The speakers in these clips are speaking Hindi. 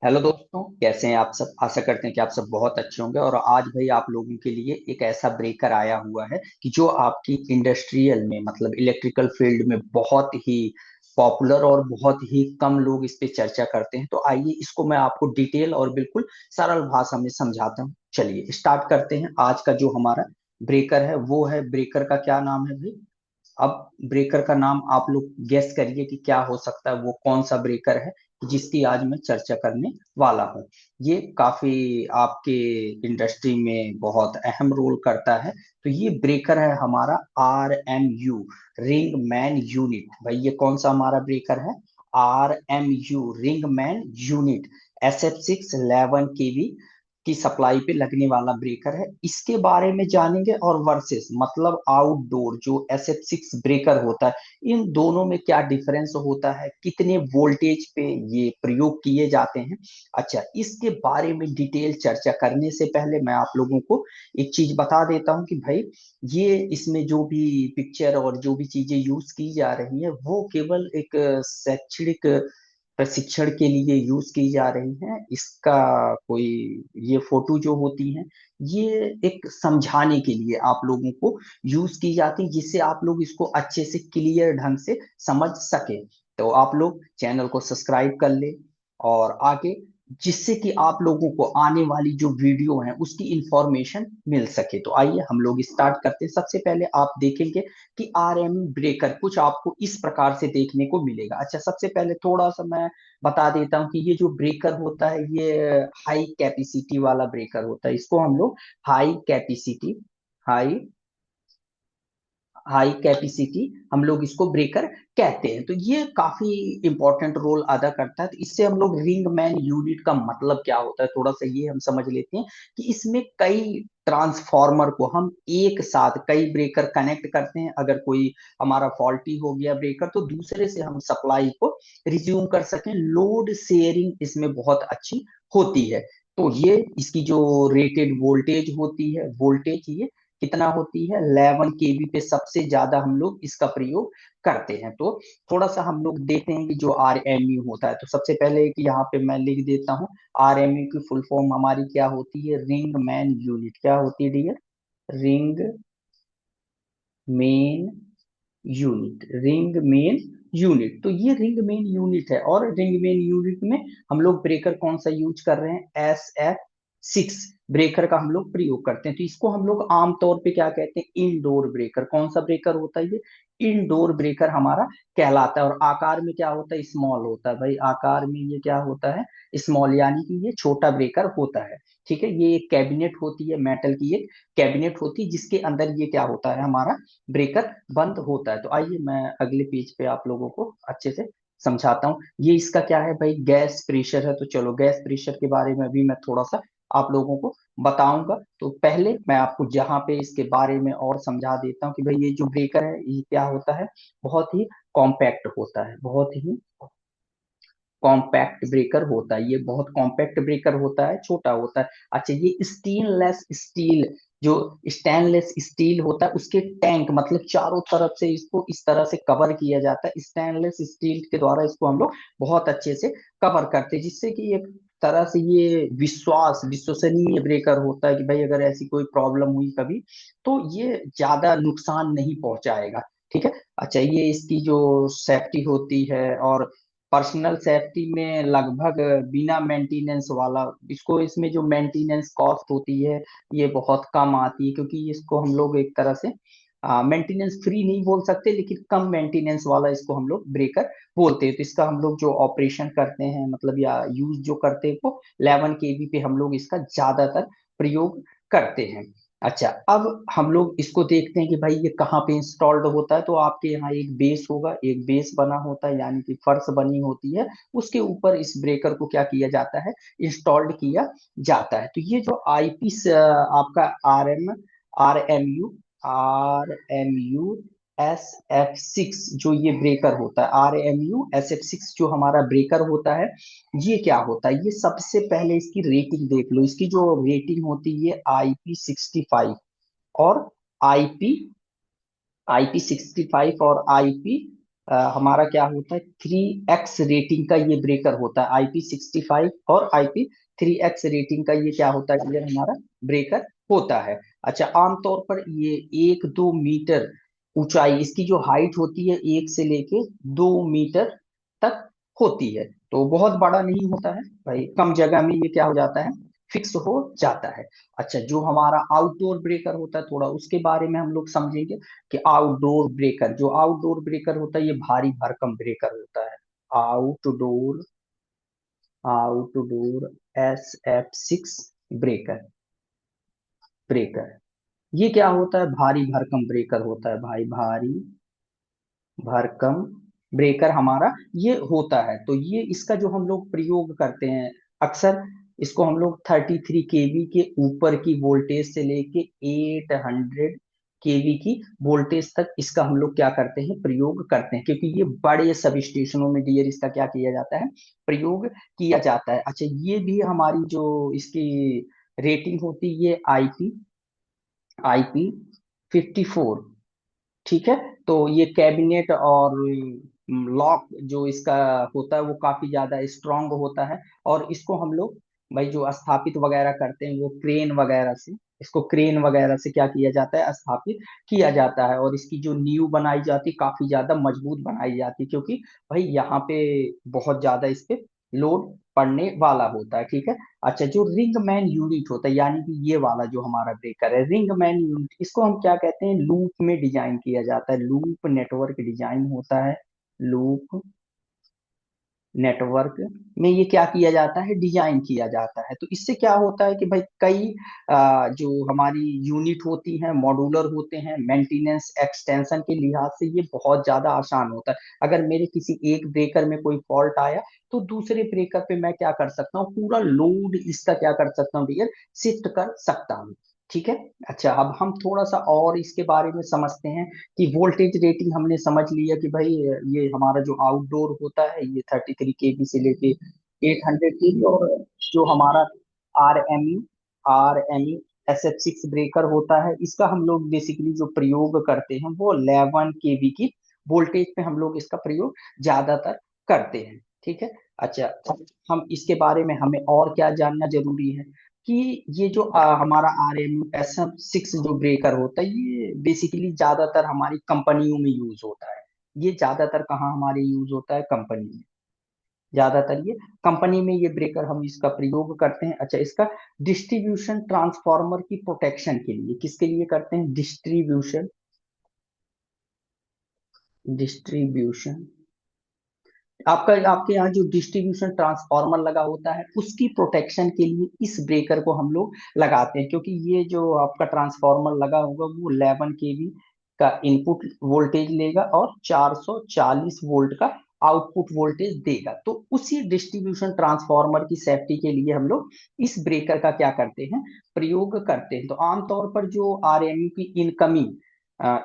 हेलो दोस्तों, कैसे हैं आप सब। आशा करते हैं कि आप सब बहुत अच्छे होंगे। और आज भाई आप लोगों के लिए एक ऐसा ब्रेकर आया हुआ है कि जो आपकी इंडस्ट्रियल में मतलब इलेक्ट्रिकल फील्ड में बहुत ही पॉपुलर और बहुत ही कम लोग इस पे चर्चा करते हैं। तो आइए इसको मैं आपको डिटेल और बिल्कुल सरल भाषा में समझाता हूँ। चलिए स्टार्ट करते हैं। आज का जो हमारा ब्रेकर है वो है, ब्रेकर का क्या नाम है भाई। अब ब्रेकर का नाम आप लोग गेस करिए कि क्या हो सकता है, वो कौन सा ब्रेकर है जिसकी आज मैं चर्चा करने वाला हूँ। ये काफी आपके इंडस्ट्री में बहुत अहम रोल करता है। तो ये ब्रेकर है हमारा RMU, रिंग मैन यूनिट। भाई ये कौन सा हमारा ब्रेकर है? RMU, ring main unit. SF6 11 kV की सप्लाई पे लगने वाला ब्रेकर है। इसके बारे में जानेंगे। और वर्सेस मतलब आउटडोर जो SF6 ब्रेकर होता है, इन दोनों में क्या डिफरेंस होता है, कितने वोल्टेज पे ये प्रयोग किए जाते हैं। अच्छा, इसके बारे में डिटेल चर्चा करने से पहले मैं आप लोगों को एक चीज बता देता हूँ कि भाई ये इसमें जो भी पिक्चर और जो भी चीजें यूज की जा रही है वो केवल एक शैक्षणिक प्रशिक्षण के लिए यूज की जा रही हैं। इसका कोई, ये फोटो जो होती हैं ये एक समझाने के लिए आप लोगों को यूज की जाती है, जिससे आप लोग इसको अच्छे से क्लियर ढंग से समझ सके। तो आप लोग चैनल को सब्सक्राइब कर ले और आगे, जिससे कि आप लोगों को आने वाली जो वीडियो है उसकी इंफॉर्मेशन मिल सके। तो आइए हम लोग स्टार्ट करते हैं। सबसे पहले आप देखेंगे कि RMU ब्रेकर कुछ आपको इस प्रकार से देखने को मिलेगा। अच्छा, सबसे पहले थोड़ा सा मैं बता देता हूँ कि ये जो ब्रेकर होता है ये हाई कैपेसिटी वाला ब्रेकर होता है। इसको हम लोग high capacity high high capacity हम लोग इसको ब्रेकर कहते हैं। तो ये काफी इंपॉर्टेंट रोल अदा करता है। तो इससे हम लोग रिंग मैन यूनिट का मतलब क्या होता है थोड़ा सा ये हम समझ लेते हैं कि इसमें कई ट्रांसफार्मर को हम एक साथ कई ब्रेकर कनेक्ट करते हैं। अगर कोई हमारा फॉल्टी हो गया ब्रेकर तो दूसरे से हम सप्लाई को रिज्यूम कर सकें। लोड शेयरिंग इसमें बहुत अच्छी होती है। तो ये इसकी जो रेटेड वोल्टेज होती है, वोल्टेज ये कितना होती है 11 kV पे सबसे ज्यादा हम लोग इसका प्रयोग करते हैं। तो थोड़ा सा हम लोग देखते हैं कि जो RMU होता है, तो सबसे पहले कि यहाँ पे मैं लिख देता हूँ। RMU की फुल फॉर्म हमारी क्या होती है? Ring main unit. क्या होती है dear? Ring main unit. Ring main unit. तो ये रिंग मेन यूनिट है। और रिंग मेन यूनिट में हम लोग ब्रेकर कौन सा यूज कर रहे हैं? SF6 ब्रेकर का हम लोग प्रयोग करते हैं। तो इसको हम लोग आमतौर पे क्या कहते हैं? Indoor breaker. कौन सा ब्रेकर होता है ये? इंडोर ब्रेकर हमारा कहलाता है। और आकार में क्या होता है? स्मॉल होता है। भाई आकार में ये क्या होता है? स्मॉल, यानी कि ये छोटा ब्रेकर होता है। ठीक है, ये एक कैबिनेट होती है, मेटल की एक कैबिनेट होती है जिसके अंदर ये क्या होता है हमारा ब्रेकर बंद होता है। तो आइए मैं अगले पेज पे आप लोगों को अच्छे से समझाता हूँ। ये इसका क्या है भाई? गैस प्रेशर है। तो चलो गैस प्रेशर के बारे में भी मैं थोड़ा सा आप लोगों को बताऊंगा। तो पहले मैं आपको जहाँ पे इसके बारे में और समझा देता हूँ कि भाई ये जो ब्रेकर है ये क्या होता है, बहुत ही कॉम्पैक्ट होता है। बहुत ही कॉम्पैक्ट ब्रेकर होता है। ये बहुत कॉम्पैक्ट ब्रेकर होता है, छोटा होता है। अच्छा, ये स्टेनलेस स्टील, जो स्टेनलेस स्टील होता है उसके टैंक मतलब चारों तरफ से इसको इस तरह से कवर किया जाता है। स्टेनलेस स्टील के द्वारा इसको हम लोग बहुत अच्छे से कवर करते हैं, जिससे कि एक तरह से ये विश्वसनीय ब्रेकर होता है कि भाई अगर ऐसी कोई प्रॉब्लम हुई कभी तो ये ज्यादा नुकसान नहीं पहुंचाएगा। ठीक है। अच्छा, ये इसकी जो सेफ्टी होती है और पर्सनल सेफ्टी में लगभग बिना मेंटेनेंस वाला, इसको इसमें जो मेंटेनेंस कॉस्ट होती है ये बहुत कम आती है, क्योंकि इसको हम लोग एक तरह से मेंटेनेंस फ्री नहीं बोल सकते, लेकिन कम मेंटेनेंस वाला इसको हम लोग ब्रेकर बोलते हैं। तो इसका हम लोग जो ऑपरेशन करते हैं मतलब या यूज जो करते हैं वो 11 kV पे हम लोग इसका ज्यादातर प्रयोग करते हैं। अच्छा, अब हम लोग इसको देखते हैं कि भाई ये कहाँ पे इंस्टॉल्ड होता है। तो आपके यहाँ एक बेस होगा, एक बेस बना होता है, यानी कि फर्श बनी होती है। उसके ऊपर इस ब्रेकर को क्या किया जाता है? इंस्टॉल्ड किया जाता है। तो ये जो आईपी आपका आर एम यू SF6 जो ये ब्रेकर होता है, RMU SF6 जो हमारा ब्रेकर होता है, ये क्या होता है? ये सबसे पहले इसकी रेटिंग देख लो। इसकी जो रेटिंग होती है IP65 और आईपी IP65 और हमारा क्या होता है, 3x रेटिंग का ये ब्रेकर होता है, IP65 और IP3X रेटिंग का ये क्या होता है, ये हमारा ब्रेकर होता है। अच्छा, आमतौर पर ये 1-2 मीटर ऊंचाई, इसकी जो हाइट होती है 1 से लेके 2 मीटर तक होती है, तो बहुत बड़ा नहीं होता है भाई, कम जगह में ये क्या हो जाता है, फिक्स हो जाता है। अच्छा, जो हमारा आउटडोर ब्रेकर होता है, थोड़ा उसके बारे में हम लोग समझेंगे कि आउटडोर ब्रेकर होता है, ये भारी भरकम ब्रेकर होता है। Outdoor outdoor SF6 breaker breaker ये क्या होता है, भारी भरकम ब्रेकर होता है भाई, भारी भरकम ब्रेकर हमारा ये होता है। तो ये इसका जो हम लोग प्रयोग करते हैं अक्सर, इसको हम लोग 33 kV के ऊपर की वोल्टेज से लेके 800 kV की वोल्टेज तक इसका हम लोग क्या करते हैं, प्रयोग करते हैं, क्योंकि ये बड़े सब स्टेशनों में डियर इसका क्या किया जाता है, प्रयोग किया जाता है। अच्छा, ये भी हमारी जो इसकी रेटिंग होती है, ये IP54, ठीक है। तो ये कैबिनेट और लॉक जो इसका होता है वो काफी ज्यादा स्ट्रांग होता है, और इसको हम लोग भाई जो स्थापित वगैरह करते हैं वो क्रेन वगैरह से, इसको क्रेन वगैरह से क्या किया जाता है, स्थापित किया जाता है, और इसकी जो नींव बनाई जाती काफी ज्यादा मजबूत बनाई जाती, क्योंकि भाई यहाँ पे बहुत ज्यादा इस पे लोड पड़ने वाला होता है, ठीक है। अच्छा, जो रिंग मैन यूनिट होता है, यानी कि ये वाला जो हमारा ब्रेकर है, रिंग मैन यूनिट, इसको हम क्या कहते हैं, लूप में डिजाइन किया जाता है, लूप नेटवर्क डिजाइन होता है, लूप नेटवर्क में ये क्या किया जाता है, डिजाइन किया जाता है। तो इससे क्या होता है कि भाई कई जो हमारी यूनिट होती हैं, मॉड्यूलर होते हैं, मेंटेनेंस एक्सटेंशन के लिहाज से ये बहुत ज्यादा आसान होता है। अगर मेरे किसी एक ब्रेकर में कोई फॉल्ट आया, तो दूसरे ब्रेकर पे मैं क्या कर सकता हूँ, पूरा लोड इसका क्या कर सकता हूँ डियर, शिफ्ट कर सकता हूँ, ठीक है। अच्छा, अब हम थोड़ा सा और इसके बारे में समझते हैं कि वोल्टेज रेटिंग हमने समझ लिया कि भाई ये हमारा जो आउटडोर होता है ये 33 kV से लेके 800 kV, और जो हमारा R M E SF6 breaker होता है, इसका हम लोग बेसिकली जो प्रयोग करते हैं वो 11 kV की वोल्टेज पे हम लोग इसका प्रयोग ज्यादातर करते हैं, ठीक है। अच्छा, अब हम इसके बारे में हमें और क्या जानना जरूरी है कि ये जो हमारा RM SF6 जो ब्रेकर होता है, ये बेसिकली ज्यादातर हमारी कंपनियों में यूज होता है। ये ज्यादातर कहाँ हमारे यूज होता है, कंपनी में, ज्यादातर ये कंपनी में ये ब्रेकर हम इसका प्रयोग करते हैं। अच्छा, इसका डिस्ट्रीब्यूशन ट्रांसफार्मर की प्रोटेक्शन के लिए, किसके लिए करते हैं, डिस्ट्रीब्यूशन आपका, आपके यहाँ जो डिस्ट्रीब्यूशन ट्रांसफार्मर लगा होता है उसकी प्रोटेक्शन के लिए इस ब्रेकर को हम लोग लगाते हैं, क्योंकि ये जो आपका ट्रांसफार्मर लगा होगा वो 11 kV का इनपुट वोल्टेज लेगा और 440 वोल्ट का आउटपुट वोल्टेज देगा। तो उसी डिस्ट्रीब्यूशन ट्रांसफार्मर की सेफ्टी के लिए हम लोग इस ब्रेकर का क्या करते हैं, प्रयोग करते हैं। तो आमतौर पर जो RMU की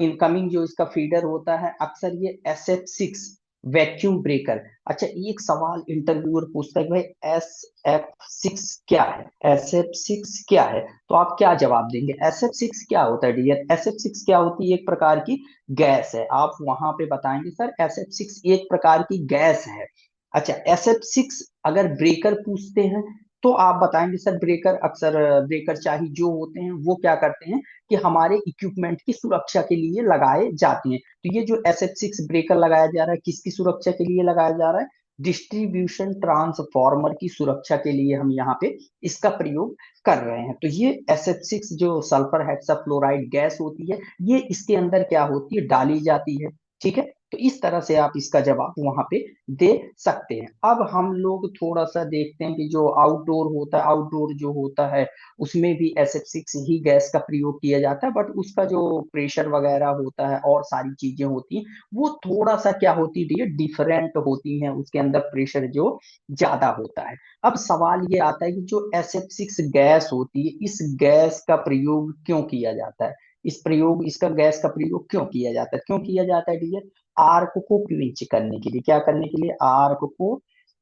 इनकमिंग जो इसका फीडर होता है, अक्सर ये SF6 वैक्यूम ब्रेकर। अच्छा, एक सवाल इंटरव्यूअर पूछता है कि भाई SF6 क्या है, SF6 क्या है, तो आप क्या जवाब देंगे, SF6 क्या होता है डियर, SF6 क्या होती है, एक प्रकार की गैस है, आप वहां पे बताएंगे सर SF6 एक प्रकार की गैस है। अच्छा, SF6 अगर ब्रेकर पूछते हैं तो आप बताएंगे सर, ब्रेकर अक्सर ब्रेकर चाही जो होते हैं वो क्या करते हैं कि हमारे इक्विपमेंट की सुरक्षा के लिए लगाए जाते हैं। तो ये जो SF6 ब्रेकर लगाया जा रहा है, किसकी सुरक्षा के लिए लगाया जा रहा है, डिस्ट्रीब्यूशन ट्रांसफार्मर की सुरक्षा के लिए हम यहाँ पे इसका प्रयोग कर रहे हैं। तो ये SF6 जो सल्फर हेक्साफ्लोराइड गैस होती है, ये इसके अंदर क्या होती है, डाली जाती है, ठीक है। तो इस तरह से आप इसका जवाब वहां पे दे सकते हैं। अब हम लोग थोड़ा सा देखते हैं कि जो आउटडोर जो होता है उसमें भी SF6 ही गैस का प्रयोग किया जाता है, बट उसका जो प्रेशर वगैरह होता है और सारी चीजें होती हैं वो थोड़ा सा क्या होती है, डिफरेंट होती हैं, उसके अंदर प्रेशर जो ज्यादा होता है। अब सवाल ये आता है कि जो SF6 गैस होती है, इस गैस का प्रयोग क्यों किया जाता है, इसका गैस का प्रयोग क्यों किया जाता है, क्यों किया जाता है डियर, आर्क को क्विंच करने के लिए, क्या करने के लिए, आर्क को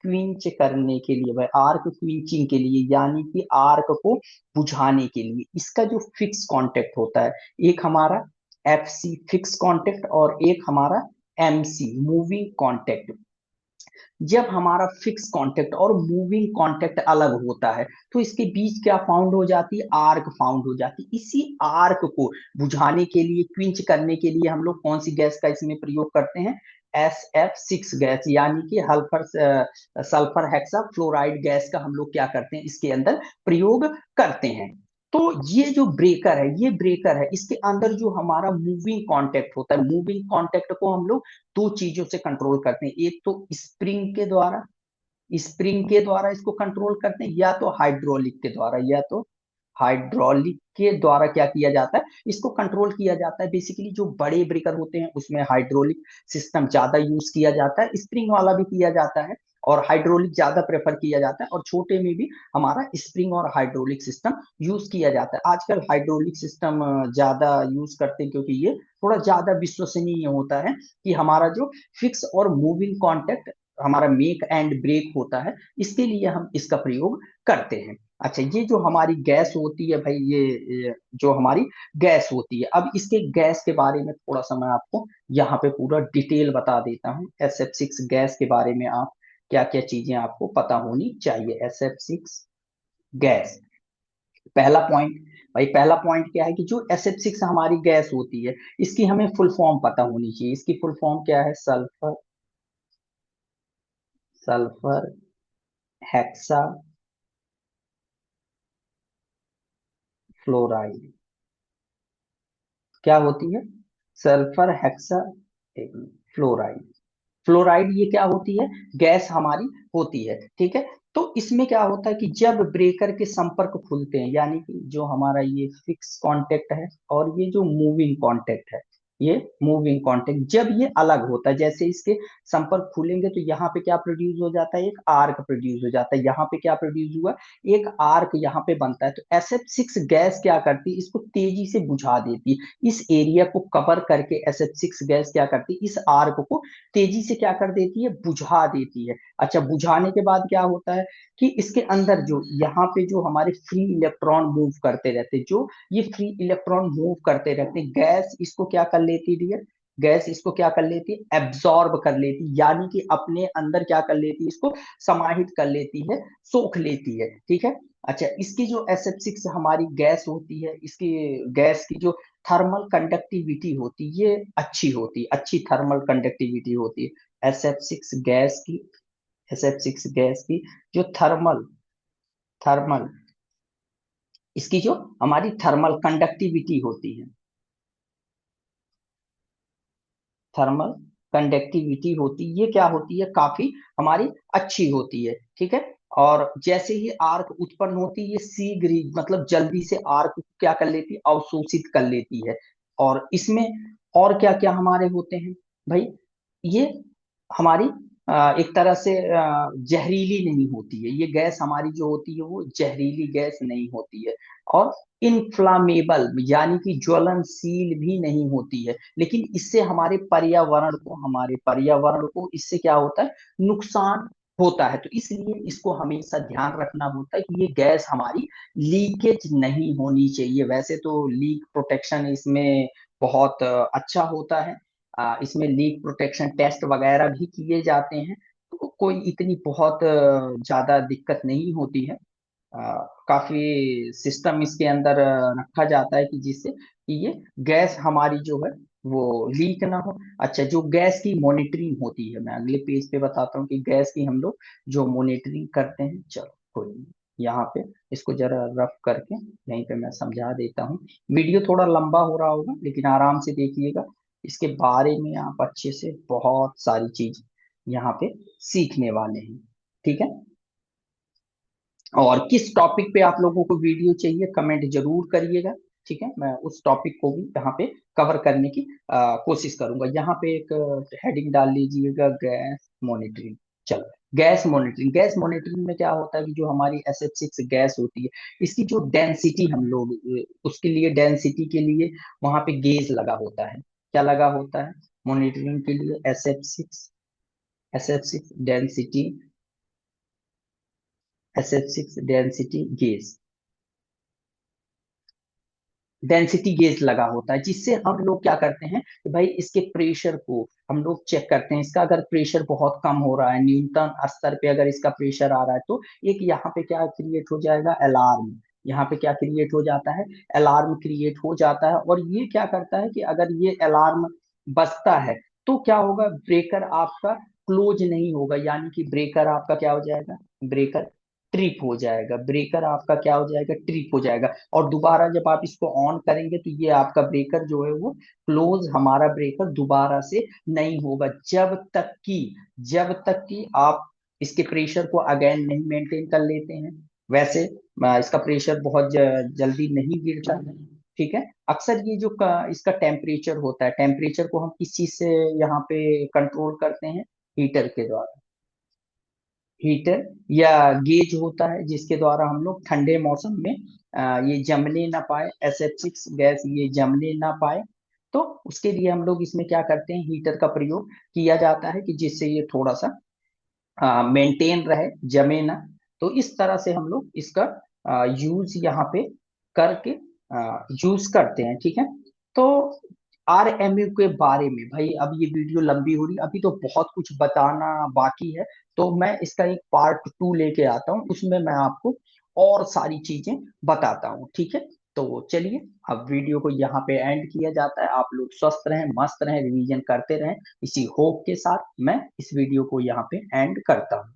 क्विंच करने के लिए भाई, आर्क क्विंचिंग के लिए, यानी कि आर्क को बुझाने के लिए। इसका जो फिक्स कांटेक्ट होता है, एक हमारा FC फिक्स कांटेक्ट और एक हमारा MC मूविंग कांटेक्ट। जब हमारा फिक्स कांटेक्ट और मूविंग कांटेक्ट अलग होता है तो इसके बीच क्या फाउंड हो जाती है, आर्क फाउंड हो जाती है। इसी आर्क को बुझाने के लिए, क्विंच करने के लिए हम लोग कौन सी गैस का इसमें प्रयोग करते हैं, SF6 गैस, यानी कि हल्फर सल्फर हेक्सा फ्लोराइड गैस का हम लोग क्या करते हैं, इसके अंदर प्रयोग करते हैं। तो ये जो ब्रेकर है, ये ब्रेकर है, इसके अंदर जो हमारा मूविंग कांटेक्ट होता है, मूविंग कांटेक्ट को हम लोग दो चीजों से कंट्रोल करते हैं। एक तो स्प्रिंग के द्वारा, स्प्रिंग के द्वारा इसको कंट्रोल करते हैं, या तो हाइड्रोलिक के द्वारा, या तो हाइड्रोलिक के द्वारा क्या किया जाता है, इसको कंट्रोल किया जाता है। बेसिकली जो बड़े ब्रेकर होते हैं उसमें हाइड्रोलिक सिस्टम ज्यादा यूज किया जाता है, स्प्रिंग वाला भी किया जाता है और हाइड्रोलिक ज्यादा प्रेफर किया जाता है, और छोटे में भी हमारा स्प्रिंग और हाइड्रोलिक सिस्टम यूज किया जाता है। आजकल हाइड्रोलिक सिस्टम ज्यादा यूज करते हैं क्योंकि ये थोड़ा ज्यादा विश्वसनीय होता है कि हमारा जो फिक्स और मूविंग कॉन्टेक्ट हमारा मेक एंड ब्रेक होता है, इसके लिए हम इसका प्रयोग करते हैं। अच्छा, ये जो हमारी गैस होती है भाई, ये जो हमारी गैस होती है, अब इसके गैस के बारे में थोड़ा सा मैं आपको यहाँ पे पूरा डिटेल बता देता हूँ। SF6 गैस के बारे में आप क्या क्या चीजें आपको पता होनी चाहिए। SF6 गैस, पहला पॉइंट भाई, पहला पॉइंट क्या है कि जो SF6 हमारी गैस होती है, इसकी हमें फुल फॉर्म पता होनी चाहिए। इसकी फुल फॉर्म क्या है, सल्फर सल्फर हेक्सा फ्लोराइड। क्या होती है, सल्फर हेक्सा फ्लोराइड। फ्लोराइड ये क्या होती है, गैस हमारी होती है, ठीक है। तो इसमें क्या होता है कि जब ब्रेकर के संपर्क खुलते हैं, यानी कि जो हमारा ये फिक्स कांटेक्ट है और ये जो मूविंग कांटेक्ट है, ये मूविंग कांटेक्ट जब ये अलग होता है, जैसे इसके संपर्क खुलेंगे तो यहाँ पे क्या प्रोड्यूस हो जाता है, एक आर्क प्रोड्यूस हो जाता है। यहाँ पे क्या प्रोड्यूस हुआ, एक आर्क यहाँ पे बनता है। तो SF6 गैस क्या करती है, इसको तेजी से बुझा देती है। इस एरिया को कवर करके SF6 गैस क्या करती है, इस आर्क को तेजी से क्या कर देती है, बुझा देती है। अच्छा, बुझाने के बाद क्या होता है कि इसके अंदर जो यहाँ पे जो हमारे फ्री इलेक्ट्रॉन मूव करते रहते हैं, जो ये फ्री इलेक्ट्रॉन मूव करते रहते हैं, गैस इसको क्या कर लेती है डियर, गैस इसको क्या कर लेती है, एब्जॉर्ब कर लेती है, यानी कि अपने अंदर क्या कर लेती है, इसको समाहित कर लेती है, सोख लेती है, ठीक है। अच्छा, इसकी जो SF6 हमारी गैस होती है, इसकी गैस की जो थर्मल कंडक्टिविटी होती है, ये अच्छी होती है, अच्छी थर्मल कंडक्टिविटी होती है। SF6 गैस की, SF6 गैस की जो थर्मल थर्मल इसकी जो हमारी थर्मल कंडक्टिविटी होती है, थर्मल कंडक्टिविटी होती, ये क्या होती है, काफी हमारी अच्छी होती है, ठीक है। और जैसे ही आर्क उत्पन्न होती है, ये शीघ्र ही मतलब जल्दी से आर्क को क्या कर लेती है, अवशोषित कर लेती है। और इसमें और क्या क्या हमारे होते हैं भाई, ये हमारी एक तरह से जहरीली नहीं होती है। ये गैस हमारी जो होती है वो जहरीली गैस नहीं होती है, और इनफ्लामेबल यानी कि ज्वलनशील भी नहीं होती है। लेकिन इससे हमारे पर्यावरण को इससे क्या होता है, नुकसान होता है। तो इसलिए इसको हमेशा ध्यान रखना होता है कि ये गैस हमारी लीकेज नहीं होनी चाहिए। वैसे तो लीक प्रोटेक्शन इसमें बहुत अच्छा होता है, इसमें लीक प्रोटेक्शन टेस्ट वगैरह भी किए जाते हैं, तो कोई इतनी बहुत ज्यादा दिक्कत नहीं होती है। काफी सिस्टम इसके अंदर रखा जाता है कि जिससे कि ये गैस हमारी जो है वो लीक ना हो। अच्छा, जो गैस की मॉनिटरिंग होती है, मैं अगले पेज पे बताता हूँ कि गैस की हम लोग जो मॉनिटरिंग करते हैं। चलो कोई नहीं, यहाँ पे इसको जरा रफ करके यहीं पे मैं समझा देता हूँ। वीडियो थोड़ा लंबा हो रहा होगा लेकिन आराम से देखिएगा, इसके बारे में आप अच्छे से बहुत सारी चीज यहाँ पे सीखने वाले हैं, ठीक है। और किस टॉपिक पे आप लोगों को वीडियो चाहिए कमेंट जरूर करिएगा, ठीक है। मैं उस टॉपिक को भी यहाँ पे कवर करने की कोशिश करूंगा। यहाँ पे एक हेडिंग डाल लीजिएगा, गैस मॉनिटरिंग। चलो, गैस मॉनिटरिंग में क्या होता है कि जो हमारी SF6 गैस होती है, इसकी जो डेंसिटी हम लोग उसके लिए डेंसिटी के लिए वहां पे गेज लगा होता है। क्या लगा होता है, मॉनिटरिंग के लिए SF6 density, SF6 density gauge. Density gauge लगा होता है, जिससे हम लोग क्या करते हैं कि भाई इसके प्रेशर को हम लोग चेक करते हैं। इसका अगर प्रेशर बहुत कम हो रहा है, न्यूटन स्तर पे अगर इसका प्रेशर आ रहा है, तो एक यहाँ पे क्या क्रिएट हो जाएगा, अलार्म। यहाँ पे क्या क्रिएट हो जाता है, अलार्म क्रिएट हो जाता है। और ये क्या करता है कि अगर ये अलार्म बजता है तो क्या होगा, ब्रेकर आपका क्लोज नहीं होगा, यानी कि ब्रेकर आपका क्या हो जाएगा, ब्रेकर ट्रिप हो जाएगा, ब्रेकर आपका क्या हो जाएगा, ट्रिप हो जाएगा। और दोबारा जब आप इसको ऑन करेंगे तो ये आपका ब्रेकर जो है वो क्लोज, हमारा ब्रेकर दोबारा से नहीं होगा, जब तक कि आप इसके प्रेशर को अगेन नहीं मेंटेन कर लेते हैं। वैसे इसका प्रेशर बहुत जल्दी नहीं गिरता है, ठीक है। अक्सर ये जो इसका टेम्परेचर होता है, टेम्परेचर को हम किस चीज से यहाँ पे कंट्रोल करते हैं, हीटर के द्वारा। हीटर या गेज होता है जिसके द्वारा हम लोग ठंडे मौसम में ये जमने ना पाए, SF6 गैस ये जमने ना पाए, तो उसके लिए हम लोग इसमें क्या करते हैं, हीटर का प्रयोग किया जाता है कि जिससे ये थोड़ा सा मेंटेन रहे, जमे ना। तो इस तरह से हम लोग इसका यूज यहाँ पे करके यूज करते हैं, ठीक है। तो RMU के बारे में भाई, अब ये वीडियो लंबी हो रही, अभी तो बहुत कुछ बताना बाकी है। तो मैं इसका एक पार्ट 2 लेके आता हूँ, उसमें मैं आपको और सारी चीजें बताता हूँ, ठीक है। तो चलिए, अब वीडियो को यहाँ पे एंड किया जाता है। आप लोग स्वस्थ रहें, मस्त रहें, रिवीजन करते रहें, इसी होप के साथ मैं इस वीडियो को यहाँ पे एंड करता हूँ।